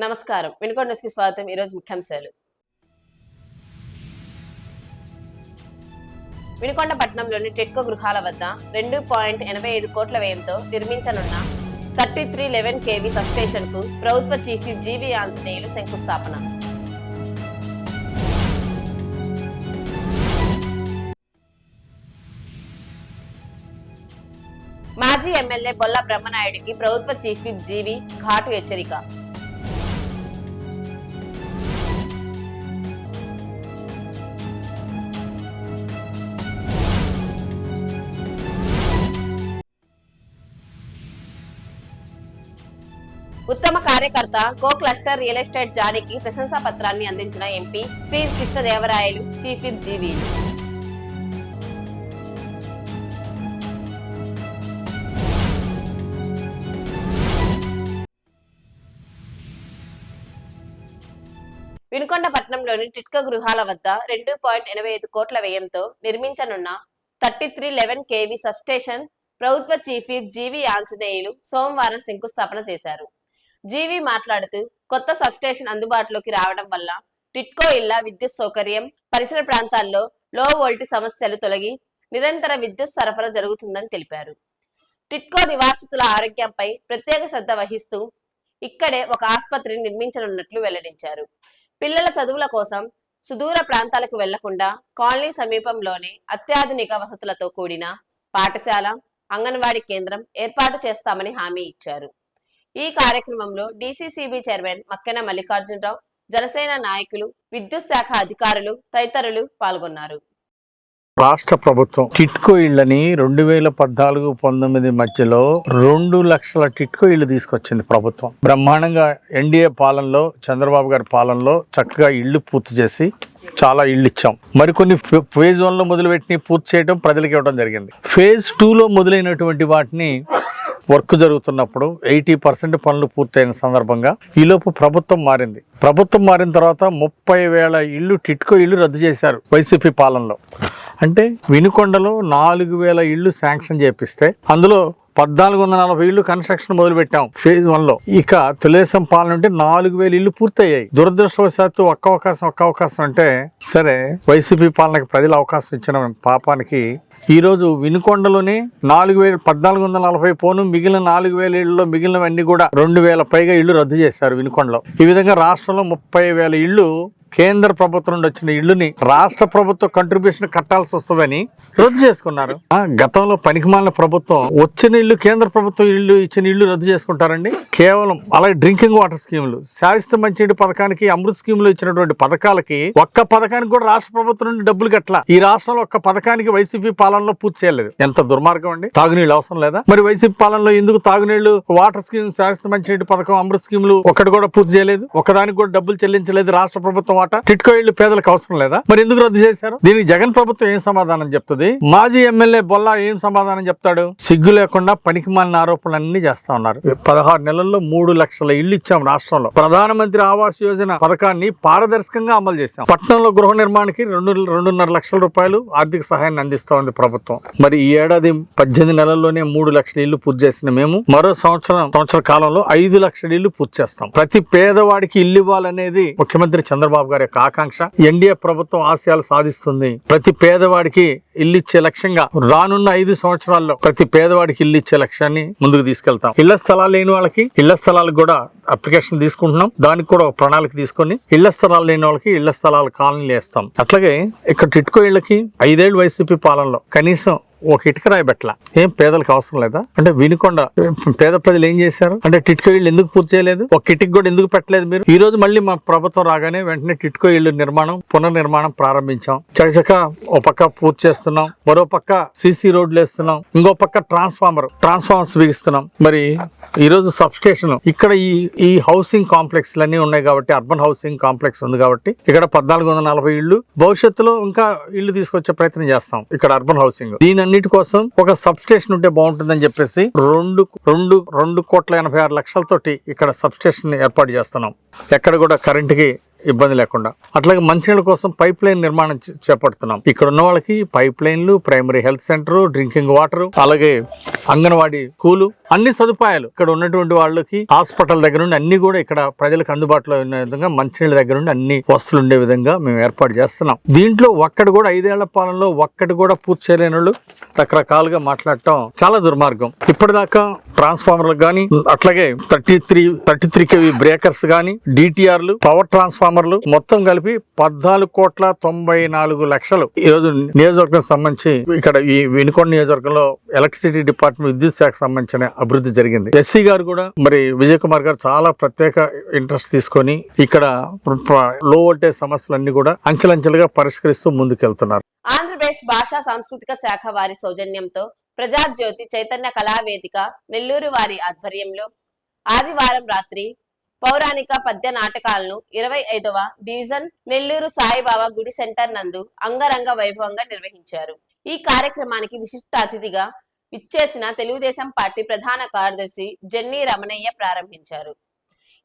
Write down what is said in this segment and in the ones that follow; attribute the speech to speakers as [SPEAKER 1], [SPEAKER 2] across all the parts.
[SPEAKER 1] నమస్కారం. వినుకొండ న్యూస్‌కి స్వాగతం. ఈరోజు ముఖ్యాంశాలు. వినుకొండ పట్టణంలోని టిట్కో గృహాల వద్ద 2.85 కోట్ల వ్యయంతో నిర్మించనున్న 3311 kV సబ్‌స్టేషన్‌కు ప్రభుత్వ చీఫ్ విప్ జీవీ ఆంజనేయులు శంకుస్థాపన. మాజీ ఎమ్మెల్యే బొల్లా బ్రహ్మనాయుడికి ప్రభుత్వ చీఫ్ విప్ జీవీ ఘాటు హెచ్చరిక. ఉత్తమ కార్యకర్త కో క్లస్టర్ రియల్ ఎస్టేట్ జారీకి ప్రశంసా పత్రాన్ని అందించిన ఎంపీ శ్రీ కృష్ణదేవరాయలు చీఫ్ విప్ జీవీలు. వినుకొండ పట్టణంలోని టిట్కో గృహాల వద్ద 2.85 కోట్ల వ్యయంతో నిర్మించనున్న 3311 kV సబ్‌స్టేషన్ ప్రభుత్వ చీఫ్ విప్ జీవీ ఆంజనేయులు సోమవారం శంకుస్థాపన చేశారు. జీవీ మాట్లాడుతూ, కొత్త సబ్‌స్టేషన్ అందుబాటులోకి రావడం వల్ల టిట్కో ఇళ్ల విద్యుత్ సౌకర్యం, పరిసర ప్రాంతాల్లో లో వోల్ట్ సమస్యలు తొలగి నిరంతర విద్యుత్ సరఫరా జరుగుతుందని తెలిపారు. టిట్కో నివాసితుల ఆరోగ్యంపై ప్రత్యేక శ్రద్ధ వహిస్తూ ఇక్కడే ఒక ఆసుపత్రిని నిర్మించనున్నట్లు వెల్లడించారు. పిల్లల చదువుల కోసం సుదూర ప్రాంతాలకు వెళ్లకుండా కాలనీ సమీపంలోనే అత్యాధునిక వసతులతో కూడిన పాఠశాల, అంగన్వాడీ కేంద్రం ఏర్పాటు చేస్తామని హామీ ఇచ్చారు. ఈ కార్యక్రమంలో డీసీసీబీ చైర్మన్ మక్కెన మల్లికార్జునరావు, జనసేన నాయకులు, విద్యుత్ శాఖ అధికారులు తదితరులు పాల్గొన్నారు.
[SPEAKER 2] రాష్ట్ర ప్రభుత్వం టిట్కో ఇళ్లని 2014-19 మధ్యలో 2 లక్షల టిట్కో ఇళ్లు తీసుకొచ్చింది ప్రభుత్వం. బ్రహ్మాండంగా ఎన్డీఏ పాలనలో, చంద్రబాబు గారి పాలనలో చక్కగా ఇళ్లు పూర్తి చేసి చాలా ఇళ్లు ఇచ్చాం. మరికొన్ని ఫేజ్ 1లో మొదలుపెట్టి పూర్తి చేయడం, ప్రజలకు ఇవ్వడం జరిగింది. ఫేజ్ 2లో మొదలైనటువంటి వాటిని వర్క్ జరుగుతున్నప్పుడు 80% పనులు పూర్తయిన సందర్భంగా ఈలోపు ప్రభుత్వం మారింది. ప్రభుత్వం మారిన తర్వాత 30,000 ఇళ్లు టిట్కో ఇళ్లు రద్దు చేశారు వైసీపీ పాలనలో. అంటే వినుకొండలో 4,000 ఇళ్లు శాంక్షన్ చేపిస్తే అందులో 1,440 ఇళ్లు కన్స్ట్రక్షన్ మొదలు పెట్టాం ఫేజ్ 1లో. ఇక తెలుగుదేశం పాలన ఉంటే 4,000 ఇళ్లు పూర్తయ్యాయి. దురదృష్టవశాత్తు ఒక్క అవకాశం అంటే సరే, వైసీపీ పాలనకి ప్రజలు అవకాశం ఇచ్చిన పాపానికి ఈరోజు వినుకొండలోనే 1,440 పోను మిగిలిన 4,000 ఇళ్లలో మిగిలినవన్నీ కూడా 2,000 పైగా ఇళ్లు రద్దు చేశారు వినుకొండలో. ఈ విధంగా రాష్ట్రంలో 30,000 ఇళ్లు కేంద్ర ప్రభుత్వం నుండి వచ్చిన ఇళ్లుని రాష్ట్ర ప్రభుత్వ కంట్రిబ్యూషన్ కట్టాల్సి వస్తుందని రద్దు చేసుకున్నారు. గతంలో పనికిమాలిన ప్రభుత్వం వచ్చిన ఇల్లు, కేంద్ర ప్రభుత్వం ఇల్లు ఇచ్చిన ఇల్లు రద్దు చేసుకుంటారండి. కేవలం అలాగే డ్రింకింగ్ వాటర్ స్కీములు, శాశ్వత మంచినీటి పథకానికి, అమృత్ స్కీమ్ లో ఇచ్చినటువంటి పథకాలకి ఒక్క పథకానికి కూడా రాష్ట్ర ప్రభుత్వం నుండి డబ్బులు కట్టలా. ఈ రాష్ట్రంలో ఒక్క పథకానికి వైసీపీ పాలనలో పూర్తి చేయలేదు. ఎంత దుర్మార్గం అండి. తాగునీళ్ళు అవసరం లేదా? మరి వైసీపీ పాలనలో ఎందుకు తాగునీళ్లు, వాటర్ స్కీమ్, శాశ్వత మంచినీటి పథకం, అమృత్ స్కీములు ఒక్కటి కూడా పూర్తి చేయలేదు? ఒకదానికి కూడా డబ్బులు చెల్లించలేదు రాష్ట్ర ప్రభుత్వం. టిట్కో ఇళ్లు పేదలకు అవసరం లేదా? మరి ఎందుకు రద్దు చేశారు? దీనికి జగన్ ప్రభుత్వం ఏం సమాధానం చెప్తుంది? మాజీ ఎమ్మెల్యే బొల్లా ఏం సమాధానం చెప్తాడు? సిగ్గు లేకుండా పనికిమాలిన ఆరోపణలన్నీ చేస్తా ఉన్నారు. 16 నెలల్లో 3 లక్షల ఇళ్లు ఇచ్చాం రాష్ట్రంలో. ప్రధానమంత్రి ఆవాస్ యోజన పథకాన్ని పారదర్శకంగా అమలు చేశాం. పట్టణంలో గృహ నిర్మాణానికి 2.5 లక్షల రూపాయలు ఆర్థిక సహాయాన్ని అందిస్తా ఉంది ప్రభుత్వం. మరి ఈ ఏడాది 18 నెలల్లోనే 3 లక్షల ఇళ్లు పూర్తి చేసిన మేము మరో సంవత్సర కాలంలో 5 లక్షల ఇళ్లు పూర్తి చేస్తాం. ప్రతి పేదవాడికి ఇల్లు ఇవ్వాలనేది ముఖ్యమంత్రి చంద్రబాబు గారి యొక్క ఆకాంక్ష. ఎన్డీఏ ప్రభుత్వం ఆశయాలు సాధిస్తుంది. ప్రతి పేదవాడికి ఇల్లు ఇచ్చే లక్ష్యంగా రానున్న 5 సంవత్సరాల్లో ప్రతి పేదవాడికి ఇల్లు ఇచ్చే లక్ష్యాన్ని ముందుకు తీసుకెళ్తాం. ఇళ్ల స్థలాలు లేని వాళ్ళకి ఇళ్ల స్థలాలకు కూడా అప్లికేషన్ తీసుకుంటున్నాం. దానికి కూడా ఒక ప్రణాళిక తీసుకొని ఇళ్ల స్థలాలు లేని వాళ్ళకి ఇళ్ల స్థలాలు కాలనీలు వేస్తాం. అట్లాగే ఇక్కడ టిట్కో ఇళ్లకి 5 ఏళ్లు వైసీపీ పాలనలో కనీసం ఒక ఇటుక రాయబెట్ల. ఏం పేదలకు అవసరం లేదా? అంటే వినుకొండ పేద ప్రజలు ఏం చేశారు? అంటే టిట్కో ఇళ్లు ఎందుకు పూర్తి చేయలేదు? ఒక ఇటుక కూడా ఎందుకు పెట్టలేదు మీరు? ఈ రోజు మళ్ళీ మా ప్రభుత్వం రాగానే వెంటనే టిట్కో ఇళ్లు పునర్నిర్మాణం ప్రారంభించాం. చకచక ఓ పక్క పూర్తి చేస్తున్నాం, మరో పక్క సీసీ రోడ్లు వేస్తున్నాం, ఇంకో పక్క ట్రాన్స్ఫార్మర్స్ బిగిస్తున్నాం. మరి ఈ రోజు సబ్ స్టేషన్ ఇక్కడ ఈ హౌసింగ్ కాంప్లెక్స్ అన్ని ఉన్నాయి కాబట్టి, అర్బన్ హౌసింగ్ కాంప్లెక్స్ ఉంది కాబట్టి ఇక్కడ 1,440 ఇళ్లు, భవిష్యత్తులో ఇంకా ఇళ్లు తీసుకొచ్చే ప్రయత్నం చేస్తాం ఇక్కడ అర్బన్ హౌసింగ్. దీనన్నిటి కోసం ఒక సబ్ స్టేషన్ ఉంటే బాగుంటుందని చెప్పేసి 2,86,00,000 ఇక్కడ సబ్ స్టేషన్ ఏర్పాటు చేస్తున్నాం. ఎక్కడ కూడా కరెంటుకి ఇబ్బంది లేకుండా. అట్లాగే మంచినీళ్ళ కోసం పైప్ లైన్ నిర్మాణం చేపడుతున్నాం. ఇక్కడ ఉన్న వాళ్ళకి పైప్ లైన్లు, primary health centre, drinking water, అలాగే అంగన్వాడీ స్కూలు, అన్ని సదుపాయాలు ఇక్కడ ఉన్నటువంటి వాళ్ళకి హాస్పిటల్ దగ్గర నుండి అన్ని కూడా ఇక్కడ ప్రజలకు అందుబాటులో ఉన్న విధంగా మంచినీళ్ళ దగ్గర నుండి అన్ని వస్తువులు ఉండే విధంగా మేము ఏర్పాటు చేస్తున్నాం. దీంట్లో ఒక్కటి కూడా 5 ఏళ్ల పాలనలో ఒక్కటి కూడా పూర్తి చేయలేని వాళ్ళు రకరకాలుగా మాట్లాడటం చాలా దుర్మార్గం. ఇప్పటిదాకా ట్రాన్స్ఫార్మర్లు కానీ, అట్లాగే 33 kV బ్రేకర్స్ కానీ, డిటిఆర్లు, పవర్ ట్రాన్స్ఫార్మర్లు మొత్తం కలిపి 14,94,00,000 ఈ రోజు నియోజకవర్గం సంబంధించి ఇక్కడ ఈ వినుకొండ నియోజకవర్గంలో ఎలక్ట్రిసిటీ డిపార్ట్మెంట్ విద్యుత్ శాఖకు సంబంధించిన అభివృద్ధి జరిగింది. ఎస్సీ గారు కూడా మరి విజయ్ కుమార్ గారు చాలా ప్రత్యేక ఇంట్రెస్ట్ తీసుకొని ఇక్కడ లో వోల్టేజ్ సమస్యలన్నీ కూడా అంచెలంచెలుగా పరిష్కరిస్తూ ముందుకెళ్తున్నారు.
[SPEAKER 1] ఆంధ్రప్రదేశ్ భాషా సాంస్కృతిక శాఖ వారి సౌజన్యంతో ప్రజాజ్యోతి చైతన్య కళావేదిక నెల్లూరు వారి ఆధ్వర్యంలో ఆదివారం రాత్రి పౌరాణిక పద్య నాటకాలను 25వ డివిజన్ నెల్లూరు సాయిబాబా గుడి సెంటర్ నందు అంగరంగ వైభవంగా నిర్వహించారు. ఈ కార్యక్రమానికి విశిష్ట అతిథిగా విచ్చేసిన తెలుగుదేశం పార్టీ ప్రధాన కార్యదర్శి జెన్నీ రమణయ్య ప్రారంభించారు.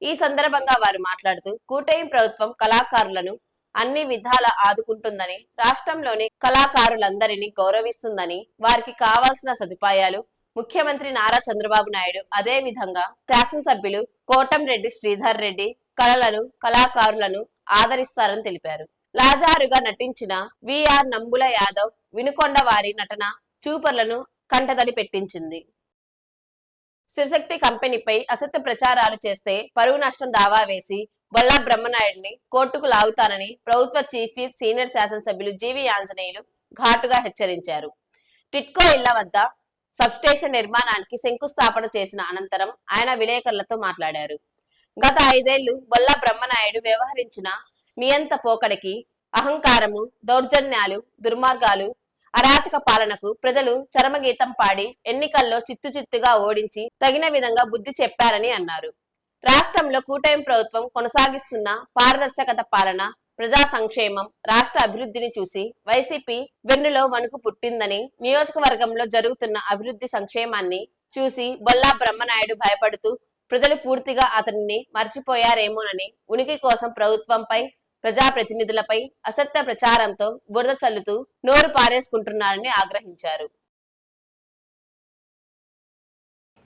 [SPEAKER 1] ఈ సందర్భంగా వారు మాట్లాడుతూ కూటమి ప్రభుత్వం కళాకారులను అన్ని విధాలా ఆదుకుంటుందని, రాష్ట్రంలోని కళాకారులందరినీ గౌరవిస్తుందని, వారికి కావాల్సిన సదుపాయాలు ముఖ్యమంత్రి నారా చంద్రబాబు నాయుడు, అదే విధంగా శాసనసభ్యులు కోటంరెడ్డి శ్రీధర్ రెడ్డి కళలను, కళాకారులను ఆదరిస్తారని తెలిపారు. లాజారుగా నటించిన విఆర్ నంబుల యాదవ్ వినుకొండ వారి నటన చూపర్లను కంటతడి పెట్టించింది. శివశక్తి కంపెనీపై అసత్య ప్రచారాలు చేస్తే పరువు నష్టం దావా వేసి బొల్లా బ్రహ్మనాయుడిని కోర్టుకు లాగుతానని ప్రభుత్వ చీఫ్ విప్ సీనియర్ శాసనసభ్యులు జీవి ఆంజనేయులు ఘాటుగా హెచ్చరించారు. టిట్కో ఇళ్ల వద్ద సబ్స్టేషన్ నిర్మాణానికి శంకుస్థాపన చేసిన అనంతరం ఆయన విలేకరులతో మాట్లాడారు. గత 5 ఏళ్లు బొల్లా బ్రహ్మనాయుడు వ్యవహరించిన నియంత పోకడికి, అహంకారము, దౌర్జన్యాలు, దుర్మార్గాలు, అరాచక పాలనకు ప్రజలు చరమగీతం పాడి ఎన్నికల్లో చిత్తుచిత్తుగా ఓడించి తగిన విధంగా బుద్ధి చెప్పారని అన్నారు. రాష్ట్రంలో కూటమి ప్రభుత్వం కొనసాగిస్తున్న పారదర్శకత పాలన, ప్రజా సంక్షేమం, రాష్ట్ర అభివృద్ధిని చూసి వైసీపీ వెన్నులో వణుకు పుట్టిందని, నియోజకవర్గంలో జరుగుతున్న అభివృద్ధి సంక్షేమాన్ని చూసి బొల్లా బ్రహ్మనాయుడు భయపడుతూ ప్రజలు పూర్తిగా అతనిని మర్చిపోయారేమోనని, ఉనికి కోసం ప్రభుత్వంపై, ప్రజాప్రతినిధులపై అసత్య ప్రచారంతో బురద చల్లుతూ నోరు పారేసుకుంటున్నారని ఆగ్రహించారు.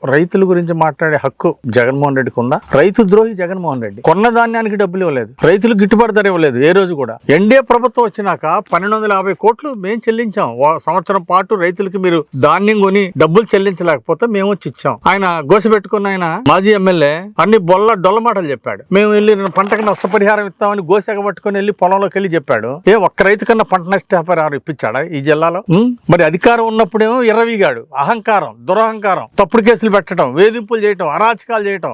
[SPEAKER 2] రైతుల గురించి మాట్లాడే హక్కు జగన్మోహన్ రెడ్డికి ఉందా? రైతు ద్రోహి జగన్మోహన్ రెడ్డి. కొన్న ధాన్యానికి డబ్బులు ఇవ్వలేదు, రైతులు గిట్టుబాటు ధర ఇవ్వలేదు ఏ రోజు కూడా. ఎన్డీఏ ప్రభుత్వం వచ్చినాక 1250 కోట్లు మేము చెల్లించాం. సంవత్సరం పాటు రైతులకి మీరు ధాన్యం కొని డబ్బులు చెల్లించలేకపోతే మేము వచ్చి ఇచ్చాం. ఆయన గోసపెట్టుకున్న ఆయన మాజీ ఎమ్మెల్యే అన్ని డొల్ల మాటలు చెప్పాడు. మేము వెళ్ళి పంటకు నష్టపరిహారం ఇస్తామని గోసెగ పట్టుకుని వెళ్ళి పొలంలోకి వెళ్ళి చెప్పాడు. ఒక్క రైతు కన్నా పంట నష్టపరిహారం ఇప్పించాడా ఈ జిల్లాలో? మరి అధికారం ఉన్నప్పుడేమో ఎర్రవీగాడు, అహంకారం, దురహంకారం, తప్పుడు కేసులు పెట్టడం, వేధింపులు చేయటం, అరాచకాలు చేయటం.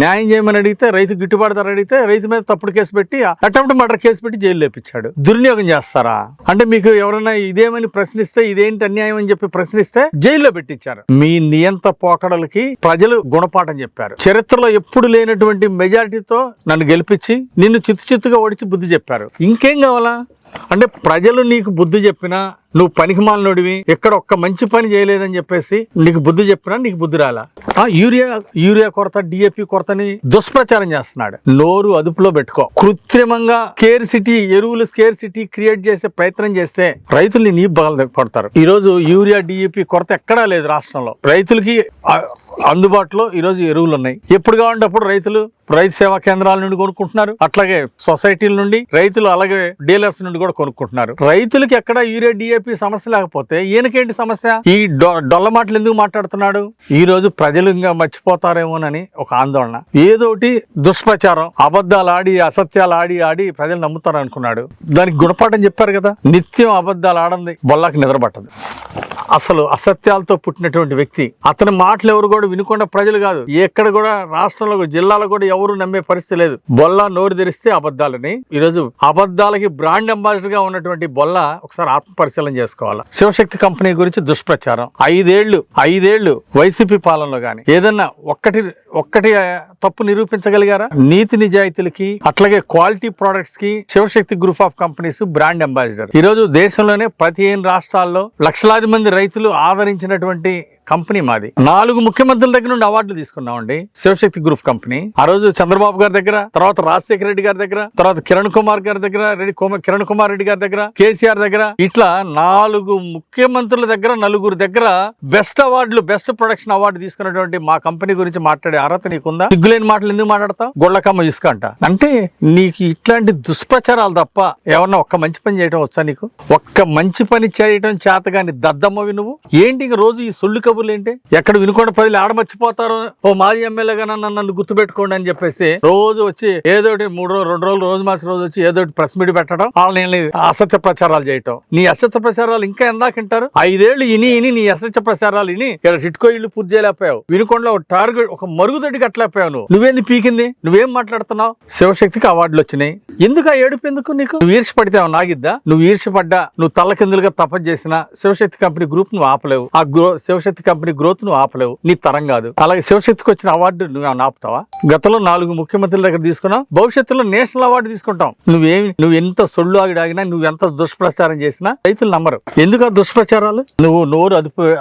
[SPEAKER 2] న్యాయం చేయమని అడిగితే, రైతు గిట్టుబాటు ధర అడిగితే రైతు మీద తప్పుడు కేసు పెట్టి, అటెంప్ట్ మర్డర్ కేసు పెట్టి జైలు లేపించాడు. దుర్వినియోగం చేస్తారా అంటే? మీకు ఎవరైనా ఇదేమని ప్రశ్నిస్తే, ఇదేంటి అన్యాయం అని చెప్పి ప్రశ్నిస్తే జైల్లో పెట్టించారు. మీ నియంత పోకడలకి ప్రజలు గుణపాఠం చెప్పారు. చరిత్రలో ఎప్పుడు లేనటువంటి మెజారిటీతో నన్ను గెలిపించి నిన్ను చిత్తుగా ఓడించి బుద్ధి చెప్పారు. ఇంకేం కావాలా అంటే? ప్రజలు నీకు బుద్ధి చెప్పినా, నువ్వు పనికిమాలినోడివి, ఎక్కడ ఒక్క మంచి పని చేయలేదని చెప్పేసి నీకు బుద్ధి చెప్పినా నీకు బుద్ధి రాలా? యూరియా కొరత, డిఏపి కొరతని దుష్ప్రచారం చేస్తున్నాడు. నోరు అదుపులో పెట్టుకో. కృత్రిమంగా ఎరువులు స్కేర్ సిటీ క్రియేట్ చేసే ప్రయత్నం చేస్తే రైతుల్ని నీ బాగా పడతారు. ఈ రోజు యూరియా, డిఏపి కొరత ఎక్కడా లేదు రాష్ట్రంలో. రైతులకి అందుబాటులో ఈ రోజు ఎరువులు ఉన్నాయి. ఎప్పుడు కావాలంటే అప్పుడు రైతులు రైతు సేవా కేంద్రాల నుండి కొనుక్కుంటున్నారు. అట్లాగే సొసైటీల నుండి రైతులు, అలాగే డీలర్స్ నుండి కూడా కొనుక్కుంటున్నారు. రైతులకి ఎక్కడ యూరియా, డిఏపి సమస్య లేకపోతే ఈయనకేంటి సమస్య? ఈ డొల్ల మాటలు ఎందుకు మాట్లాడుతున్నాడు? ఈ రోజు ప్రజలు ఇంకా మర్చిపోతారేమోనని ఒక ఆందోళన. ఏదోటి దుష్ప్రచారం, అబద్ధాలు ఆడి, అసత్యాలు ఆడి ప్రజలు నమ్ముతారు అనుకున్నాడు. దానికి గుణపాఠం చెప్పారు కదా. నిత్యం అబద్ధాలు ఆడంది బొల్లాకి నిద్రపట్టదు. అసలు అసత్యాలతో పుట్టినటువంటి వ్యక్తి. అతని మాటలు ఎవరు కూడా వినుకొండ ప్రజలు కాదు, ఎక్కడ కూడా రాష్ట్రంలో, జిల్లాలో కూడా ఎవరు నమ్మే పరిస్థితి లేదు. బొల్లా నోరు తెరిస్తే అబద్ధాలని. ఈరోజు అబద్ధాలకి బ్రాండ్ అంబాసిడర్ గా ఉన్నటువంటి బొల్లా ఒకసారి ఆత్మ పరిశీలన చేసుకోవాలి. శివశక్తి కంపెనీ గురించి దుష్ప్రచారం. 5 ఏళ్లు వైసీపీ పాలనలో గాని ఏదన్నా ఒక్కటి తప్పు నిరూపించగలిగారా? నీతి నిజాయితీలకి, అట్లాగే క్వాలిటీ ప్రొడక్ట్స్ కి Shivashakti group of companies brand ambassador. ఈ రోజు దేశంలోనే 15 రాష్ట్రాల్లో లక్షలాది మంది రైతులు ఆదరించినటువంటి కంపెనీ మాది. 4 ముఖ్యమంత్రుల దగ్గర నుండి అవార్డులు తీసుకున్నామండి శివశక్తి గ్రూప్ కంపెనీ. ఆ రోజు చంద్రబాబు గారి దగ్గర, తర్వాత రాజశేఖర రెడ్డి గారి దగ్గర, తర్వాత కిరణ్ కుమార్ గారి దగ్గర, కిరణ్ కుమార్ రెడ్డి గారి దగ్గర, కేసీఆర్ దగ్గర, ఇట్లా 4 ముఖ్యమంత్రుల దగ్గర, 4 దగ్గర బెస్ట్ అవార్డులు, బెస్ట్ ప్రొడక్షన్ అవార్డు తీసుకున్నటువంటి మా కంపెనీ గురించి మాట్లాడే అర్హత నీకుందా? సిగ్గులేని మాటలు ఎందుకు మాట్లాడతావు? గొళ్ళకమ్మ ఇసుక అంట. అంటే నీకు ఇట్లాంటి దుష్ప్రచారాలు తప్ప ఏమన్నా ఒక్క మంచి పని చేయడం వచ్చా నీకు? ఒక్క మంచి పని చేయడం చేతగాని దద్దమ్మవి నువ్వు. ఏంటి ఇక రోజు ఈ సొల్లు కబుర్లు ఏంటి? ఎక్కడ వినుకోండి ప్రజలు ఆడ మర్చిపోతారో, ఓ మాజీ ఎమ్మెల్యేగా నన్ను గుర్తుపెట్టుకోండి అని చెప్పేసి రోజు వచ్చి ఏదోటి 2 రోజులు రోజు మార్చి రోజు వచ్చి ఏదోటి ప్రెస్ మీట్ పెట్టడం, వాళ్ళని అసత్య ప్రచారాలు చేయటం. నీ అసత్య ప్రచారాలు ఇంకా ఎందాకంటారు? 5 ఏళ్ళు ఇని నీ అసత్య ప్రచారాలు ఇని ఇక్కడ టిట్కో ఇల్లు పూర్తి చేయలేకపోయావు. వినుకొండలో ఒక టార్గెట్, ఒక మరుగుదొడ్డి కట్టలేకపోయావు. నువ్వేంది పీకింది? నువ్వేం మాట్లాడుతున్నావు? శివశక్తికి అవార్డులు వచ్చినాయి. ఎందుకు ఆ ఏడుపు? ఎందుకు నీకు? నువ్వు ఈర్ష్యపడితే నాగిద్దా? నువ్వు ఈర్ష్యపడ్డా, నువ్వు తల్లకిందులుగా తపస్సు చేసినా శివశక్తి కంపెనీ గ్రూప్ నువ్వు ఆపలేవు. ఆ శివశక్తి కంపెనీ గ్రోత్ నువ్వు ఆపలేవు. నీ తరం కాదు. అలాగే శివశక్తికి వచ్చిన అవార్డు నువ్వు ఆపుతావా? గతంలో 4 ముఖ్యమంత్రుల దగ్గర తీసుకున్నావు, భవిష్యత్తులో నేషనల్ అవార్డు తీసుకుంటాం. నువ్వు ఎంత సొల్లు ఆగినా, నువ్వు ఎంత దుష్ప్రచారం చేసినా రైతులు నమ్మరు. ఎందుకు ఆ దుష్ప్రచారాలు? నువ్వు నోరు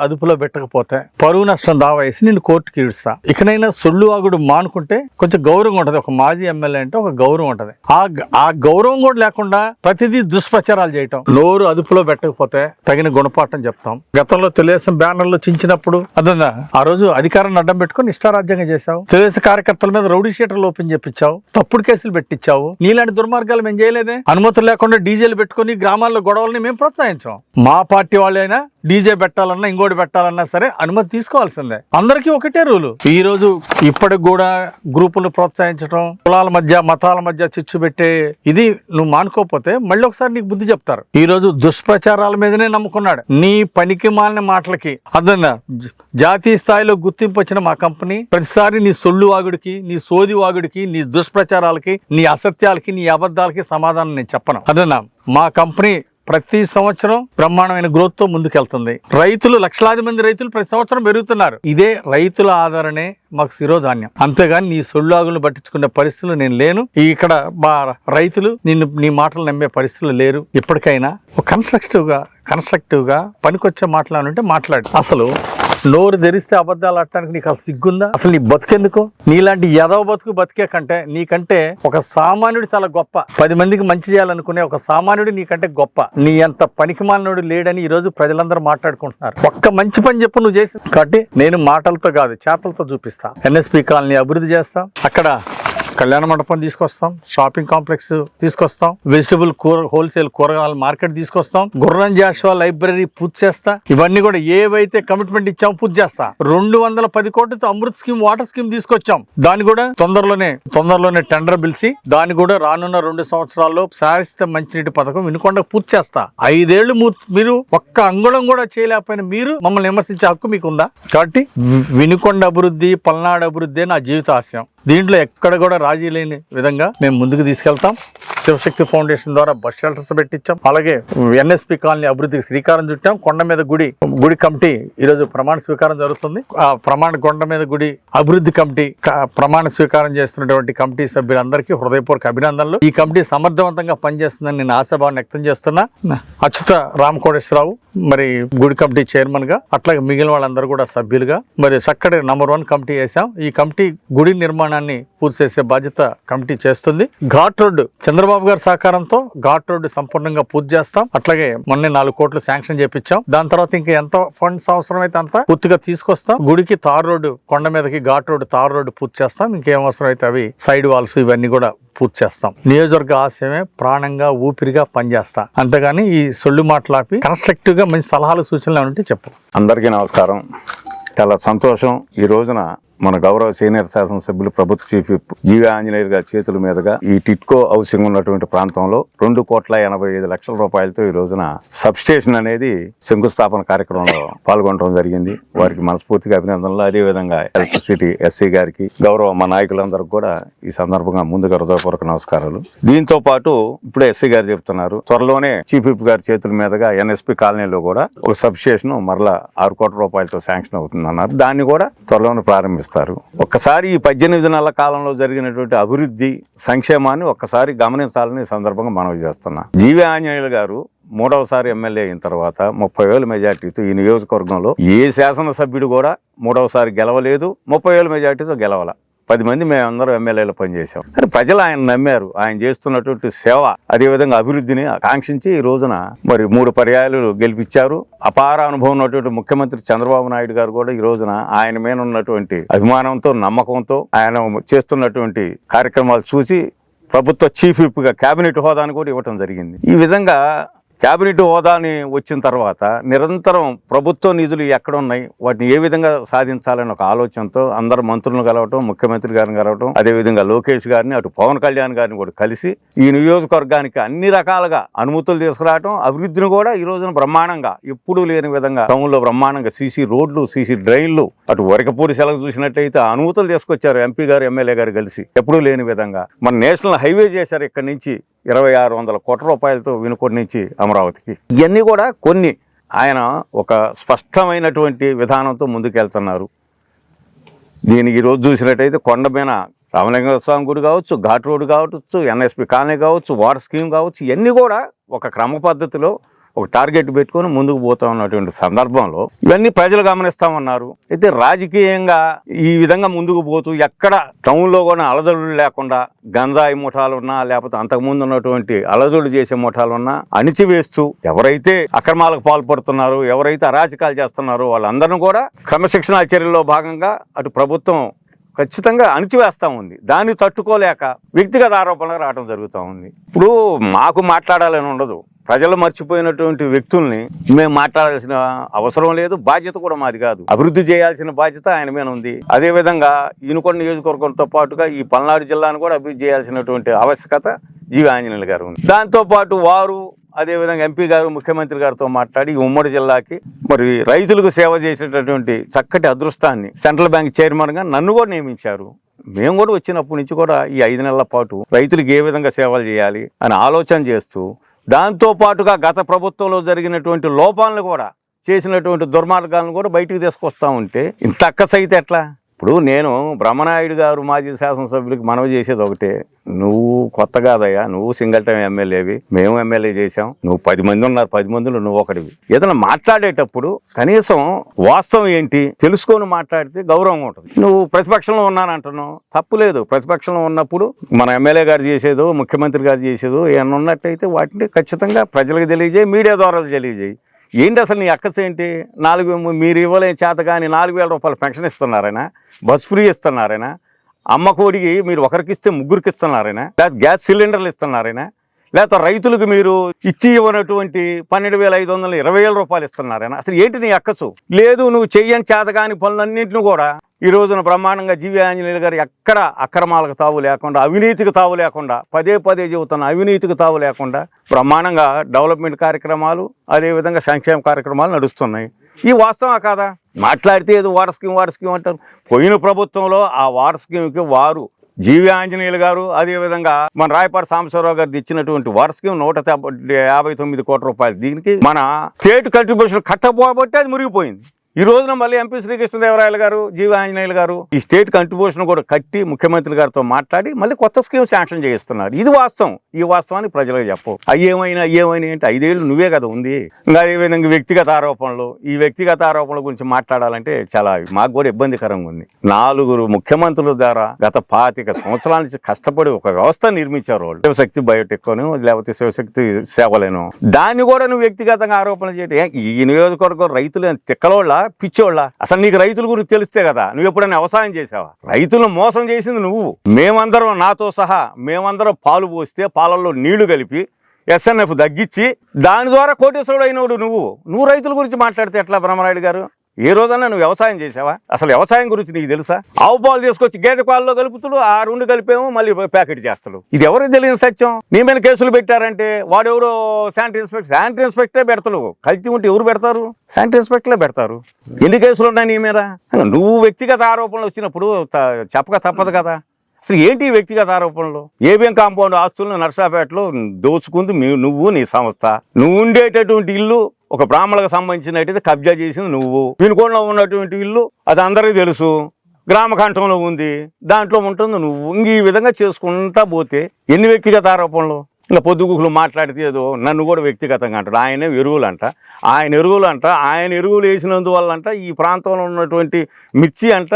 [SPEAKER 2] అదుపులో పెట్టకపోతే పరువు నష్టం దావా వేసి నిన్ను కోర్టుకి ఈడుస్తా. ఇకనైనా సొల్లు ఆగుడు మానుకుంటే కొంచెం గౌరవం ఉంటది. ఒక మాజీ ఎమ్మెల్యే అంటే ఒక గౌరవం ఉంటది. ఆ గౌరవం కూడా లేకుండా ప్రతిదీ దుష్ప్రచారాలు చేయటం, నోరు అదుపులో పెట్టకపోతే తగిన గుణపాఠం చెప్తాం. గతంలో తెలుగుదేశం బ్యానర్లు చించినప్పుడు అదన్నా ఆ రోజు అధికారాన్ని అడ్డం పెట్టుకుని ఇష్టారాజ్యంగా చేశావు. తెలుగుదేశం కార్యకర్తల మీద రౌడీ షీటర్లు ఓపెన్ చేపించావు, తప్పుడు కేసులు పెట్టించావు. నీలాంటి దుర్మార్గాలు మేము చేయలేదే. అనుమతులు లేకుండా డీజేలు పెట్టుకుని గ్రామాల్లో గొడవల్ని మేము ప్రోత్సహించాం. మా పార్టీ వాళ్ళైనా డీజే పెట్టాలన్నా ఇంకోటి పెట్టాలన్నా సరే అనుమతి తీసుకోవాల్సిందే. అందరికీ ఒకటే రూలు. ఈ రోజు ఇప్పటికి కూడా గ్రూపులను ప్రోత్సహించడం, కులాల మధ్య మతాల మధ్య చిచ్చు పెట్టే ఇది నువ్వు మానుకోకపోతే మళ్ళీ ఒకసారి నీకు బుద్ధి చెప్తారు. ఈ రోజు దుష్ప్రచారాల మీదనే నమ్ముకున్నాడు. నీ పనికి మాలిన మాటలకి అర్థంగా జాతీయ స్థాయిలో గుర్తింపు వచ్చిన మా కంపెనీ ప్రతిసారి నీ సొల్లు వాగుడికి, నీ సోది వాగుడికి, నీ దుష్ప్రచారాలకి, నీ అసత్యాలకి, నీ అబద్ధాలకి సమాధానం నేను చెప్పను. అదన్నా మా కంపెనీ ప్రతి సంవత్సరం బ్రహ్మాండమైన గ్రోత్ తో ముందుకెళ్తుంది. రైతులు, లక్షలాది మంది రైతులు ప్రతి సంవత్సరం పెరుగుతున్నారు. ఇదే రైతుల ఆధారనే మాకు శిరోధాన్యం. అంతేగాని నీ సొల్లాగులు పట్టించుకునే పరిస్థితులు నేను లేను. ఇక్కడ మా రైతులు నీ మాటలు నమ్మే పరిస్థితులు లేరు. ఇప్పటికైనా ఒక కన్స్ట్రక్టివ్ గా పనికొచ్చే మాట్లాడుంటే మాట్లాడు. అసలు నోరు తెరిస్తే అబద్ధాలు ఆడటానికి నీకు అసలు సిగ్గుందా? అసలు నీ బతుకెందుకు? నీలాంటి యదవ బతికే కంటే నీకంటే ఒక సామాన్యుడు చాలా గొప్ప. 10 మందికి మంచి చేయాలనుకునే ఒక సామాన్యుడు నీకంటే గొప్ప. నీ అంత పనికిమాలినోడు లేడని ఈ రోజు ప్రజలందరూ మాట్లాడుకుంటున్నారు. ఒక్క మంచి పని చెప్పు నువ్వు చేసి. కాబట్టి నేను మాటలతో కాదు చేతలతో చూపిస్తా. ఎన్ఎస్పి కాలనీ అభివృద్ధి చేస్తా. అక్కడ కళ్యాణ మండపం తీసుకొస్తాం, షాపింగ్ కాంప్లెక్స్ తీసుకొస్తాం, వెజిటబుల్ హోల్సేల్ కూరగాయల మార్కెట్ తీసుకొస్తాం, గుర్రం జాషువా లైబ్రరీ పూర్తి చేస్తా. ఇవన్నీ కూడా ఏవైతే కమిట్మెంట్ ఇచ్చామో పూర్తి చేస్తా. 210 కోట్లతో అమృత్ స్కీమ్, వాటర్ స్కీమ్ తీసుకొచ్చాం. దాన్ని కూడా తొందరలోనే టెండర్ పిలిచి దాన్ని కూడా రానున్న 2 సంవత్సరాల్లో శాశ్వత మంచినీటి పథకం వినుకొండ పూర్తి చేస్తా. 5 ఏళ్లు మీరు ఒక్క అంగుళం కూడా చేయలేకపోయిన మీరు మమ్మల్ని విమర్శించే హక్కు మీకుందా? కాబట్టి వినుకొండ అభివృద్ధి, పల్నాడు అభివృద్ధి నా జీవిత ఆశయం. దీంట్లో ఎక్కడ కూడా రాజీ లేని విధంగా మేము ముందుకు తీసుకెళ్తాం. శివశక్తి ఫౌండేషన్ ద్వారా బస్ షెల్టర్స్ పెట్టించాం. అలాగే ఎన్ఎస్పి కాలనీ అభివృద్ధికి శ్రీకారం చుట్టాం. కొండ మీద గుడి కమిటీ ఈరోజు ప్రమాణ స్వీకారం జరుగుతుంది. ఆ కొండ మీద గుడి అభివృద్ధి కమిటీ ప్రమాణ స్వీకారం చేస్తున్నటువంటి కమిటీ సభ్యులందరికీ హృదయపూర్వక అభినందనలు. ఈ కమిటీ సమర్థవంతంగా పనిచేస్తుందని నేను ఆశాభావం వ్యక్తం చేస్తున్నా. అచ్యుత రామకోటేశ్వరరావు మరి గుడి కమిటీ చైర్మన్ గా, అట్లాగే మిగిలిన వాళ్ళందరూ కూడా సభ్యులుగా మరి చక్కటి నంబర్ 1 కమిటీ వేసాం. ఈ కమిటీ గుడి నిర్మాణాన్ని పూర్తి చేసే బాధ్యత కమిటీ చేస్తుంది. ఘాట్ రోడ్డు చంద్రబాబు గారి సహకారంతో ఘాట్ రోడ్డు సంపూర్ణంగా పూర్తి చేస్తాం. అట్లాగే మొన్నే 4 కోట్లు శాంక్షన్ చేపించాం. దాని తర్వాత ఇంకా ఎంత ఫండ్స్ అవసరం అయితే అంత పూర్తిగా తీసుకొస్తాం. గుడికి తార్ రోడ్డు, కొండ మీదకి ఘాట్ రోడ్డు, తార్ రోడ్డు పూర్తి చేస్తాం. ఇంకేం అవసరం అయితే అవి సైడ్ వాల్స్ ఇవన్నీ కూడా పూర్తి చేస్తాం. నియోజకవర్గ ఆశయమే ప్రాణంగా ఊపిరిగా పనిచేస్తా. అంతేగాని ఈ సొల్లు మాటలాపి కన్స్ట్రక్టివ్ గా మంచి సలహాలు సూచనలు ఏమంటే చెప్పు.
[SPEAKER 3] అందరికీ నమస్కారం. చాలా సంతోషం. ఈ రోజున మన గౌరవ సీనియర్ శాసనసభ్యులు ప్రభుత్వ చీఫ్ జీవి ఆంజనేయులు గారి చేతుల మీదుగా ఈ టిట్కో హౌసింగ్ ఉన్నటువంటి ప్రాంతంలో 2,85,00,000 రూపాయలతో ఈ రోజున సబ్ స్టేషన్ అనేది శంకుస్థాపన కార్యక్రమంలో పాల్గొనడం జరిగింది. వారికి మనస్ఫూర్తిగా అభినందనలు. అదేవిధంగా ఎలక్ట్రిసిటీ ఎస్సీ గారికి, గౌరవ మా నాయకులందరికీ కూడా ఈ సందర్భంగా ముందుగా హృదయపూర్వక నమస్కారాలు. దీంతో పాటు ఇప్పుడు ఎస్సీ గారు చెప్తున్నారు, త్వరలోనే చీఫ్ విప్ గారి చేతుల మీదుగా ఎన్ఎస్పి కాలనీలో కూడా ఒక సబ్ స్టేషన్ మరలా 6 కోట్ల రూపాయలతో శాంక్షన్ అవుతుందన్నారు. దాన్ని కూడా త్వరలోనే ప్రారంభిస్తారు. ఒక్కసారి ఈ 18 నెలల కాలంలో జరిగినటువంటి అభివృద్ధి సంక్షేమాన్ని ఒక్కసారి గమనించాలని సందర్భంగా మనవి చేస్తున్నా. జీవి ఆంజనేయులు గారు మూడవసారి ఎమ్మెల్యే అయిన తర్వాత 30,000 మెజార్టీతో ఈ నియోజకవర్గంలో ఏ శాసనసభ్యుడు కూడా మూడవసారి గెలవలేదు, 30,000 మెజార్టీతో గెలవాల. 10 మంది మేమందరం ఎమ్మెల్యేలు పనిచేసాం. కానీ ప్రజలు ఆయన నమ్మారు. ఆయన చేస్తున్నటువంటి సేవ, అదేవిధంగా అభివృద్ధిని ఆకాంక్షించి ఈ రోజున మరి 3 పర్యాయాలు గెలిపించారు. అపార అనుభవం ఉన్నటువంటి ముఖ్యమంత్రి చంద్రబాబు నాయుడు గారు కూడా ఈ రోజున ఆయన మీద ఉన్నటువంటి అభిమానంతో, నమ్మకంతో ఆయన చేస్తున్నటువంటి కార్యక్రమాలు చూసి ప్రభుత్వ చీఫ్ విప్గా కేబినెట్ హోదాను కూడా ఇవ్వటం జరిగింది. ఈ విధంగా కేబినెట్ హోదాని వచ్చిన తర్వాత నిరంతరం ప్రభుత్వ నిధులు ఎక్కడ ఉన్నాయి, వాటిని ఏ విధంగా సాధించాలని ఒక ఆలోచనతో అందరు మంత్రులను కలవటం, ముఖ్యమంత్రి గారిని కలవటం, అదేవిధంగా లోకేష్ గారిని, అటు పవన్ కళ్యాణ్ గారిని కూడా కలిసి ఈ నియోజకవర్గానికి అన్ని రకాలుగా అనుమతులు తీసుకురావటం, అభివృద్ధిని కూడా ఈ రోజున బ్రహ్మాండంగా ఎప్పుడూ లేని విధంగా టౌన్లో బ్రహ్మాండంగా సీసీ రోడ్లు, సీసీ డ్రైన్లు, అటు వరకపూడి సెలకు చూసినట్టయితే అనుమతులు తీసుకొచ్చారు ఎంపీ గారు, ఎమ్మెల్యే గారు కలిసి ఎప్పుడూ లేని విధంగా. మన నేషనల్ హైవే చేశారు ఇక్కడి నుంచి 2,600 కోట్ల రూపాయలతో వినుకొండ నుంచి అమరావతికి. ఇవన్నీ కూడా కొన్ని ఆయన ఒక స్పష్టమైనటువంటి విధానంతో ముందుకెళ్తున్నారు. దీన్ని ఈరోజు చూసినట్టయితే కొండ మీద రామలింగ స్వామి గుడి కావచ్చు, ఘాట్ రోడ్ కావచ్చు, ఎన్ఎస్పి కాలనీ కావచ్చు, వాటర్ స్కీమ్ కావచ్చు, ఇవన్నీ కూడా ఒక క్రమ పద్ధతిలో ఒక టార్గెట్ పెట్టుకొని ముందుకు పోతా ఉన్నటువంటి సందర్భంలో ఇవన్నీ ప్రజలు గమనిస్తామన్నారు. అయితే రాజకీయంగా ఈ విధంగా ముందుకు పోతూ ఎక్కడ టౌన్లో కూడా అలజడులు లేకుండా గంజాయి ముఠాలున్నా, లేకపోతే అంతకుముందు ఉన్నటువంటి అలజడులు చేసే ముఠాలున్నా అణిచివేస్తూ ఎవరైతే అక్రమాలకు పాల్పడుతున్నారో, ఎవరైతే అరాచకాలు చేస్తున్నారో వాళ్ళందరినీ కూడా క్రమశిక్షణా చర్యల్లో భాగంగా అటు ప్రభుత్వం ఖచ్చితంగా అణిచివేస్తూ ఉంది. దాన్ని తట్టుకోలేక వ్యక్తిగత ఆరోపణలు రావడం జరుగుతూ ఉంది. ఇప్పుడు మాకు మాట్లాడాలని ఉండదు. ప్రజలు మర్చిపోయినటువంటి వ్యక్తుల్ని మేము మాట్లాడాల్సిన అవసరం లేదు, బాధ్యత కూడా మాది కాదు. అభివృద్ధి చేయాల్సిన బాధ్యత ఆయన మీద ఉంది. అదేవిధంగా వినుకొండ నియోజకవర్గంతో పాటుగా ఈ పల్నాడు జిల్లాను కూడా అభివృద్ధి చేయాల్సినటువంటి ఆవశ్యకత జీవి ఆంజనేయులు గారు ఉంది. దాంతోపాటు వారు అదేవిధంగా ఎంపీ గారు, ముఖ్యమంత్రి గారితో మాట్లాడి ఉమ్మడి జిల్లాకి మరి రైతులకు సేవ చేసేటటువంటి చక్కటి అదృష్టాన్ని సెంట్రల్ బ్యాంక్ చైర్మన్గా నన్ను కూడా నియమించారు. మేము కూడా వచ్చినప్పటి నుంచి కూడా ఈ 5 నెలల పాటు రైతులకు ఏ విధంగా సేవలు చేయాలి అని ఆలోచన చేస్తూ, దాంతో పాటుగా గత ప్రభుత్వంలో జరిగినటువంటి లోపాలను కూడా, చేసినటువంటి దుర్మార్గాలను కూడా బయటికి తీసుకొస్తా ఉంటే ఇంత అక్కసైతే ఎట్లా? ఇప్పుడు నేను బ్రహ్మనాయుడు గారు మాజీ శాసనసభ్యులకి మనవి చేసేది ఒకటే, నువ్వు కొత్త కాదయ్యా, నువ్వు సింగిల్ టైం ఎమ్మెల్యేవి, మేము ఎమ్మెల్యే చేసాం, నువ్వు 10 మంది ఉన్నారు, 10 మందిలో నువ్వు ఒకటివి. ఏదైనా మాట్లాడేటప్పుడు కనీసం వాస్తవం ఏంటి తెలుసుకొని మాట్లాడితే గౌరవం ఉంటుంది. నువ్వు ప్రతిపక్షంలో ఉన్నానంటున్నావు, తప్పు లేదు. ప్రతిపక్షంలో ఉన్నప్పుడు మన ఎమ్మెల్యే గారు చేసేదో, ముఖ్యమంత్రి గారు చేసేదో ఏమన్నా ఉన్నట్టయితే వాటిని ఖచ్చితంగా ప్రజలకు తెలియజేయి, మీడియా ద్వారా తెలియజేయి. ఏంటి అసలు నీ అక్కస ఏంటి? మీరు ఇవ్వలేని చేత కానీ 4,000 రూపాయలు పెన్షన్ ఇస్తున్నారైనా, బస్ ఫ్రీ ఇస్తున్నారైనా, అమ్మ కోడికి మీరు ఒకరికి ఇస్తే 3కి ఇస్తున్నారైనా, లేకపోతే గ్యాస్ సిలిండర్లు ఇస్తున్నారైనా, లేకపోతే రైతులకు మీరు ఇచ్చి ఇవ్వనటువంటి 12,500 20,000 రూపాయలు ఇస్తున్నారైనా, అసలు ఏంటి నీ అక్కసు? లేదు, నువ్వు చెయ్యని చేత కాని పనులన్నింటినీ కూడా ఈ రోజున బ్రహ్మాండంగా జీవి ఆంజనేయులు గారు ఎక్కడ అక్రమాలకు తావు లేకుండా, అవినీతికి తావు లేకుండా, పదే చెబుతున్న అవినీతికి తావు లేకుండా బ్రహ్మాండంగా డెవలప్మెంట్ కార్యక్రమాలు, అదేవిధంగా సంక్షేమ కార్యక్రమాలు నడుస్తున్నాయి. ఈ వాస్తవా కాదా? మాట్లాడితే ఏదో వాటర్ స్కీమ్ అంటారు. పోయిన ప్రభుత్వంలో ఆ వాటర్ స్కీమ్కి వారు జీవి ఆంజనేయులు గారు, అదేవిధంగా మన రాయపాటి సాంబశివరావు గారు ఇచ్చినటువంటి వాటర్ స్కీమ్ 159 కోట్ల రూపాయలు. దీనికి మన స్టేట్ కంట్రిబ్యూషన్ కట్టపోబట్టి అది మురిగిపోయింది. ఈ రోజున మళ్ళీ ఎంపీ శ్రీకృష్ణదేవరాయలు గారు, జీవి ఆంజనేయులు గారు ఈ స్టేట్ కంట్రిబ్యూషన్ కూడా కట్టి ముఖ్యమంత్రి గారితో మాట్లాడి మళ్ళీ కొత్త స్కీమ్ శాంక్షన్ చేయిస్తున్నారు. ఇది వాస్తవం. ఈ వాస్తవాన్ని ప్రజలకు చెప్పవు. అయ్యేమైనా ఏంటి? 5 ఏళ్ళు నువ్వే కదా ఉంది. ఇంకా అదేవిధంగా వ్యక్తిగత ఆరోపణలు, ఈ వ్యక్తిగత ఆరోపణల గురించి మాట్లాడాలంటే చాలా మాకు కూడా ఇబ్బందికరంగా ఉంది. 4 ముఖ్యమంత్రుల ద్వారా గత 25 సంవత్సరాల నుంచి కష్టపడి ఒక వ్యవస్థ నిర్మించారు వాళ్ళు. శివశక్తి బయోటెక్ అని, లేకపోతే శివశక్తి సేవలేను. దాన్ని కూడా నువ్వు వ్యక్తిగతంగా ఆరోపణలు చేయడం. ఈ నియోజకవర్గం రైతులు తిక్కలోళ్ళ, పిచ్చోళ్ళ? అసలు నీకు రైతుల గురించి తెలిస్తే కదా. నువ్వు ఎప్పుడైనా వ్యవసాయం చేసావా? రైతులను మోసం చేసింది నువ్వు. మేమందరం, నాతో సహా మేమందరం పాలు పోస్తే పాలల్లో నీళ్లు కలిపి SNF తగ్గించి దాని ద్వారా కోటేశ్వరుడు అయినోడు నువ్వు రైతుల గురించి మాట్లాడితే ఎట్లా బ్రహ్మనాయుడు గారు? ఏ రోజన్నా నువ్వు వ్యవసాయం చేసావా? అసలు వ్యవసాయం గురించి నీకు తెలుసా? ఆవు పాలు తీసుకొచ్చి గేదె పాలలో కలుపుతుడు, ఆ 2 కలిపేమో మళ్ళీ ప్యాకెట్ చేస్తాడు. ఇది ఎవరికి తెలియని సత్యం. నీ మీద కేసులు పెట్టారంటే వాడెవడో శానిటరీ ఇన్స్పెక్టరే పెడతాడు. కల్తీ ఉంటే ఎవరు పెడతారు? శానిటరీ ఇన్స్పెక్టర్లే పెడతారు. ఎన్ని కేసులు ఉన్నాయి నీ మీద? నువ్వు వ్యక్తిగత ఆరోపణలు వచ్చినప్పుడు చెప్పక తప్పదు కదా. అసలు ఏంటి వ్యక్తిగత ఆరోపణలు? ఏబిఎం కాంపౌండ్ ఆస్తులను నర్సాపేటలో దోచుకుంది నువ్వు, నీ సంస్థ. నువ్వు ఉండేటటువంటి ఇల్లు ఒక బ్రాహ్మణులకు సంబంధించినట్టయితే కబ్జా చేసింది నువ్వు. వినుకొండలో ఉన్నటువంటి ఇల్లు అది అందరికీ తెలుసు, గ్రామకంఠంలో ఉంది, దాంట్లో ఉంటుంది నువ్వు. ఈ విధంగా చేసుకుంటా పోతే ఎన్ని వ్యక్తిగత ఆరోపణలు? ఇలా పొద్దుగుకులు మాట్లాడితే ఏదో నన్ను కూడా వ్యక్తిగతంగా అంటాడు. ఆయన ఎరువులంట, ఆయన ఎరువులు వేసినందువల్లంట ఈ ప్రాంతంలో ఉన్నటువంటి మిర్చి అంట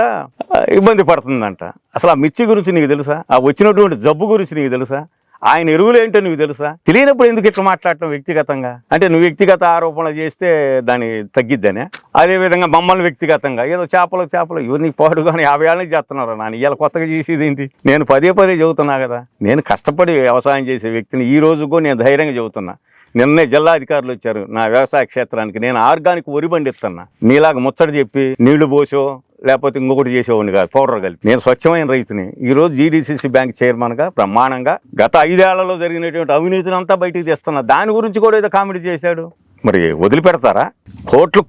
[SPEAKER 3] ఇబ్బంది పడుతుందంట. అసలు ఆ మిర్చి గురించి నీకు తెలుసా? ఆ వచ్చినటువంటి జబ్బు గురించి నీకు తెలుసా? ఆయన ఎరువులు ఏంటో నీకు తెలుసా? తెలియనప్పుడు ఎందుకు ఇట్లా మాట్లాడటం వ్యక్తిగతంగా? అంటే నువ్వు వ్యక్తిగత ఆరోపణలు చేస్తే దాన్ని తగ్గిద్దనే. అదేవిధంగా మమ్మల్ని వ్యక్తిగతంగా ఏదో చేపలు ఇవన్నీ పాడుగానే 50 ఏళ్ళ నుంచి చేస్తున్నారు నాన్న, ఇవాళ కొత్తగా చేసేది ఏంటి? నేను పదే చెబుతున్నా కదా, నేను కష్టపడి వ్యవసాయం చేసే వ్యక్తిని. ఈ రోజు కూడా నేను ధైర్యంగా చెబుతున్నా. నిన్నే జిల్లా అధికారులు వచ్చారు నా వ్యవసాయ క్షేత్రానికి, నేను ఆర్గానిక్ వరి పండిస్తున్నా. నీలాగా ముచ్చట చెప్పి నీళ్లు పోసో లేకపోతే ఇంకొకటి చేసేవాడిని కాదు, పౌడర్ కలిపి. నేను స్వచ్ఛమైన రైతుని. ఈ రోజు జీడీసీసీ బ్యాంక్ చైర్మన్గా బ్రహ్మాండంగా గత 5 ఏళ్లలో జరిగినటువంటి అవినీతిని అంతా బయటికి తెస్తున్నా. దాని గురించి కూడా ఏదో కామెడీ చేశాడు. మరి వదిలిపెడతారా? కోట్లు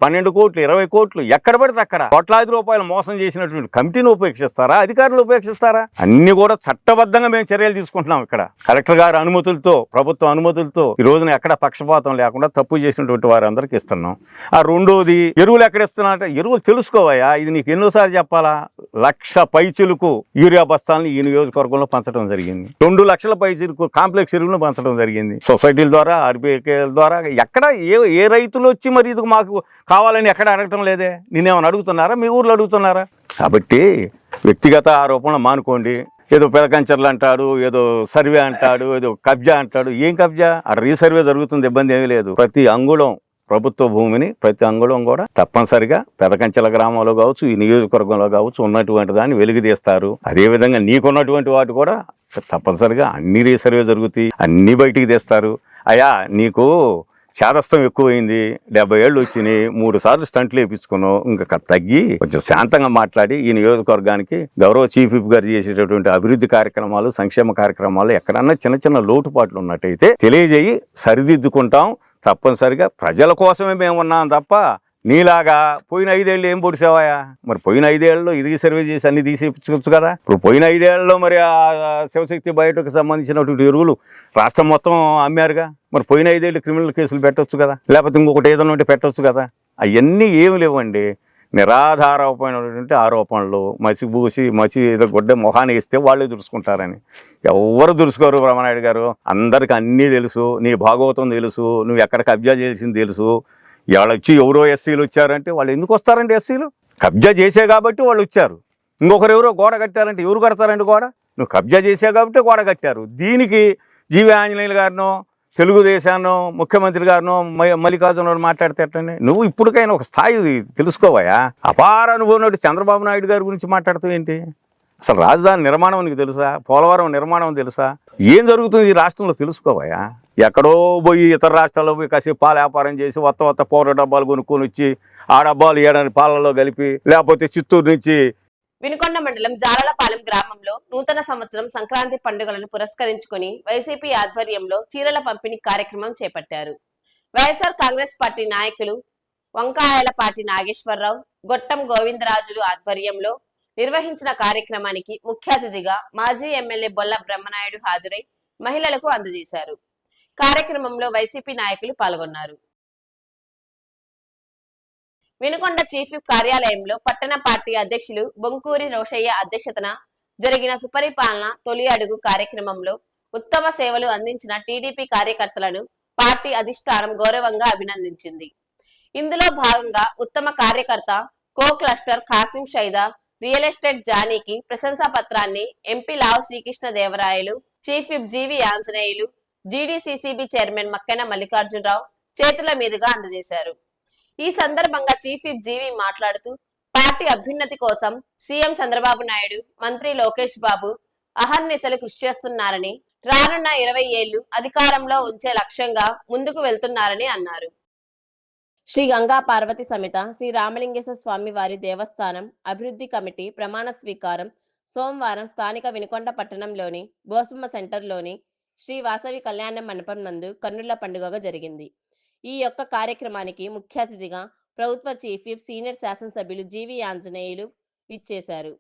[SPEAKER 3] 12 కోట్లు 20 కోట్లు ఎక్కడ పడితే అక్కడ కోట్లాది రూపాయలు మోసం చేసినటువంటి కమిటీని ఉపేక్షిస్తారా? అధికారులు ఉపేక్షిస్తారా? అన్ని కూడా చట్టబద్ధంగా మేము చర్యలు తీసుకుంటున్నాం. ఇక్కడ కలెక్టర్ గారి అనుమతులతో, ప్రభుత్వ అనుమతులతో ఈ రోజున ఎక్కడ పక్షపాతం లేకుండా తప్పు చేసినటువంటి వారందరికీ ఇస్తున్నాం. ఆ రెండోది, ఎరువులు ఎక్కడ ఇస్తున్నా? ఎరువులు తెలుసుకోవయ్యా, ఇది నీకు ఎన్నోసార్లు చెప్పాలా? 1,00,000 పైచిలుకు యూరియా బస్తాలను ఈ నియోజకవర్గంలో పంచడం జరిగింది. 2 లక్షల పైచిలుకు కాంప్లెక్స్ ఎరువులను పంచడం జరిగింది. సొసైటీల ద్వారా, ఆర్బీఐల ద్వారా. ఎక్కడ ఏ రైతులు వచ్చి మరి ఇది మాకు కావాలని ఎక్కడ అడగటం లేదే. నేనేమన్నా అడుగుతున్నారా? మీ ఊర్లో అడుగుతున్నారా? కాబట్టి వ్యక్తిగత ఆరోపణ మానుకోండి. ఏదో పెదకంచర్లు అంటాడు, ఏదో సర్వే అంటాడు, ఏదో కబ్జా అంటాడు. ఏం కబ్జా? ఆ రీసర్వే జరుగుతుంది, ఇబ్బంది ఏమీ లేదు. ప్రతి అంగుళం ప్రభుత్వ భూమిని, ప్రతి అంగుళం కూడా తప్పనిసరిగా పెదకంచెల గ్రామంలో కావచ్చు, ఈ నియోజకవర్గంలో కావచ్చు ఉన్నటువంటి దాన్ని వెలుగు తీస్తారు. అదేవిధంగా నీకున్నటువంటి వాటి కూడా తప్పనిసరిగా అన్ని రీసర్వే జరుగుతాయి, అన్ని బయటికి తీస్తారు. అయ్యా నీకు శాదస్తం ఎక్కువైంది, 70 ఏళ్ళు వచ్చినాయి, 3 సార్లు స్టంట్లు వేయించుకున్నావు, ఇంకా తగ్గి కొంచెం శాంతంగా మాట్లాడి ఈ నియోజకవర్గానికి గౌరవ చీఫ్ విప్ గారు చేసేటటువంటి అభివృద్ధి కార్యక్రమాలు, సంక్షేమ కార్యక్రమాలు ఎక్కడన్నా చిన్న లోటుపాట్లు ఉన్నట్టయితే తెలియజేయి, సరిదిద్దుకుంటాం. తప్పనిసరిగా ప్రజల కోసమే మేము ఉన్నాం తప్ప నీలాగా పోయిన 5 ఏళ్ళు ఏం పొడిసావాయా? మరి పోయిన 5 ఏళ్ళలో ఇరిగి సర్వే చేసి అన్ని తీసేపించుకోవచ్చు కదా. ఇప్పుడు పోయిన 5 ఏళ్లలో మరి ఆ శివశక్తి బయోటెక్ సంబంధించినటువంటి ఎరువులు రాష్ట్రం మొత్తం అమ్మారుగా. మరి పోయిన 5 ఏళ్ళు క్రిమినల్ కేసులు పెట్టవచ్చు కదా, లేకపోతే ఇంకొకటి ఏదైనా ఉంటే పెట్టవచ్చు కదా. అవన్నీ ఏమి లేవండి, నిరాధారమైనటువంటి ఆరోపణలు. మసి ఏదో గుడ్డ మొహాన్ని వేస్తే వాళ్ళే దురుచుకుంటారని. ఎవరు దురుచుకోరు బ్రహ్మనాయుడు గారు. అందరికి అన్నీ తెలుసు, నీ భాగవతం తెలుసు, నువ్వు ఎక్కడ కబ్జా చేసింది తెలుసు. ఇవాళ వచ్చి ఎవరో ఎస్సీలు వచ్చారంటే వాళ్ళు ఎందుకు వస్తారండి? ఎస్సీలు కబ్జా చేసే కాబట్టి వాళ్ళు వచ్చారు. ఇంకొకరు ఎవరో గోడ కట్టారంటే ఎవరు కడతారండి గోడ? నువ్వు కబ్జా చేసే కాబట్టి గోడ కట్టారు. దీనికి జీవి ఆంజనేయులు గారినో, తెలుగుదేశాన్నో, ముఖ్యమంత్రి గారినో, మల్లికార్జునరావు మాట్లాడితే ఎట్టండి? నువ్వు ఇప్పటికైనా ఒక స్థాయి తెలుసుకోవయా? అపార అనుభవం చంద్రబాబు నాయుడు గారి గురించి మాట్లాడుతూ ఏంటి? అసలు రాజధాని నిర్మాణం నీకు తెలుసా? పోలవరం నిర్మాణం తెలుసా? ఏం జరుగుతుంది ఈ రాష్ట్రంలో తెలుసుకోవయా? ఎక్కడో పోయి ఇతర రాష్ట్రాల్లో పోయి కాసేపు పాల వ్యాపారం చేసి వత్త పౌడర్ డబ్బాలు కొనుక్కొని వచ్చి ఆ డబ్బాలు ఏడాది పాలల్లో కలిపి, లేకపోతే చిత్తూరు నుంచి
[SPEAKER 1] వినుకొండ మండలం జాలలపాలెం గ్రామంలో నూతన సంవత్సరం సంక్రాంతి పండుగలను పురస్కరించుకుని వైసీపీ ఆధ్వర్యంలో చీరల పంపిణీ కార్యక్రమం చేపట్టారు. వైఎస్ఆర్ కాంగ్రెస్ పార్టీ నాయకులు వంకాయలపాటి నాగేశ్వరరావు, గొట్టం గోవిందరాజులు ఆధ్వర్యంలో నిర్వహించిన కార్యక్రమానికి ముఖ్య అతిథిగా మాజీ ఎమ్మెల్యే బొల్ల బ్రహ్మనాయుడు హాజరై మహిళలకు అందజేశారు. కార్యక్రమంలో వైసీపీ నాయకులు పాల్గొన్నారు. వినుకొండ చీఫ్ విప్ కార్యాలయంలో పట్టణ పార్టీ అధ్యక్షులు బొంకూరి రోషయ్య అధ్యక్షతన జరిగిన సుపరిపాలన తొలి అడుగు కార్యక్రమంలో ఉత్తమ సేవలు అందించిన టీడీపీ కార్యకర్తలను పార్టీ అధిష్టానం గౌరవంగా అభినందించింది. ఇందులో భాగంగా ఉత్తమ కార్యకర్త కో cluster Kasim Shaida, real estate జానీకి ప్రశంసా పత్రాన్ని MP Lavu Srikrishnadevarayalu, chief whip G V Anjaneyulu, GDCCB chairman Makkena Mallikarjunarao చేతుల మీదుగా అందజేశారు. ఈ సందర్భంగా చీఫ్ విప్ జీవి మాట్లాడుతూ పార్టీ అభ్యున్నతి కోసం సీఎం చంద్రబాబు నాయుడు, మంత్రి లోకేష్ బాబు అహర్నిశలు కృషి చేస్తున్నారని, రానున్న 20 ఏళ్లు అధికారంలో ఉంచే లక్ష్యంగా ముందుకు వెళ్తున్నారని అన్నారు. శ్రీ గంగా పార్వతి సమేత శ్రీ రామలింగేశ్వర స్వామి వారి దేవస్థానం అభివృద్ధి కమిటీ ప్రమాణ స్వీకారం సోమవారం స్థానిక వినుకొండ పట్టణంలోని బోసమ్మ సెంటర్లోని శ్రీ వాసవి కళ్యాణ మండపం నందు కన్నుల పండుగగా జరిగింది. ఈ యొక్క కార్యక్రమానికి ముఖ్య అతిథిగా ప్రభుత్వ చీఫ్ విప్ సీనియర్ శాసనసభ్యులు జీవి ఆంజనేయులు ఇచ్చేశారు.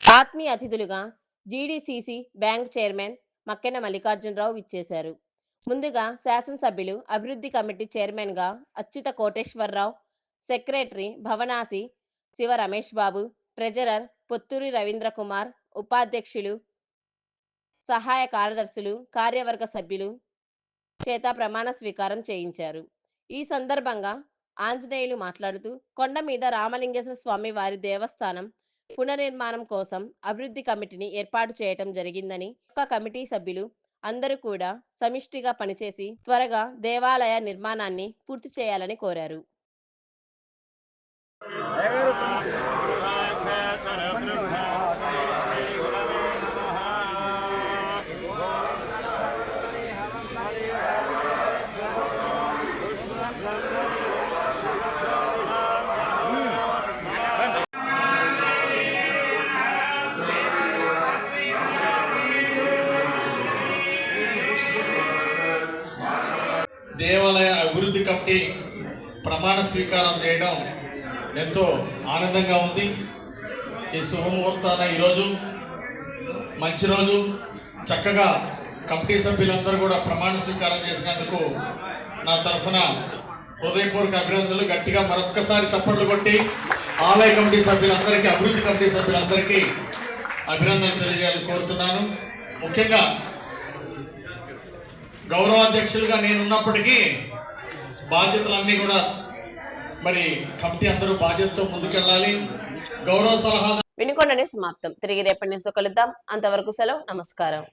[SPEAKER 1] ఆత్మీయ అతిథులుగా GDCC bank chairman Makkena Mallikarjunarao ఇచ్చేశారు. ముందుగా శాసనసభ్యులు అభివృద్ధి కమిటీ చైర్మన్ గా అచ్యుత కోటేశ్వరరావు, సెక్రటరీ భవనాసి శివ రమేష్ బాబు, ట్రెజరర్ పొత్తూరి రవీంద్ర కుమార్, ఉపాధ్యక్షులు సహాయ కార్యదర్శులు, కార్యవర్గ సభ్యులు చేత ప్రమాణ స్వీకారం చేయించారు. ఈ సందర్భంగా ఆంజనేయులు మాట్లాడుతూ కొండ మీద రామలింగేశ్వర స్వామి వారి దేవస్థానం పునర్నిర్మాణం కోసం అభివృద్ధి కమిటీని ఏర్పాటు చేయటం జరిగిందని, ఒక్క కమిటీ సభ్యులు అందరూ కూడా సమిష్టిగా పనిచేసి త్వరగా దేవాలయ నిర్మాణాన్ని పూర్తి చేయాలని కోరారు.
[SPEAKER 4] దేవాలయ అభివృద్ధి కమిటీ ప్రమాణ స్వీకారం చేయడం ఎంతో ఆనందంగా ఉంది. ఈ శుభముహూర్తాన ఈరోజు మంచి రోజు, చక్కగా కమిటీ సభ్యులందరూ కూడా ప్రమాణ స్వీకారం చేసినందుకు నా తరఫున హృదయపూర్వక అభినందనలు. గట్టిగా మరొక్కసారి చప్పట్లు కొట్టి ఆలయ కమిటీ సభ్యులందరికీ, అభివృద్ధి కమిటీ సభ్యులందరికీ అభినందనలు తెలియజేయాలని కోరుతున్నాను. ముఖ్యంగా గౌరవాధ్యక్షులుగా నేనున్నప్పటికీ బాధ్యతలన్నీ కూడా మరి కమిటీ అందరూ బాధ్యతతో ముందుకెళ్ళాలి. గౌరవ సలహా
[SPEAKER 1] వినుకొండనే సమాప్తం. తిరిగి రేపటి న్యూస్లో కలుద్దాం. అంతవరకు సెలవు. నమస్కారం.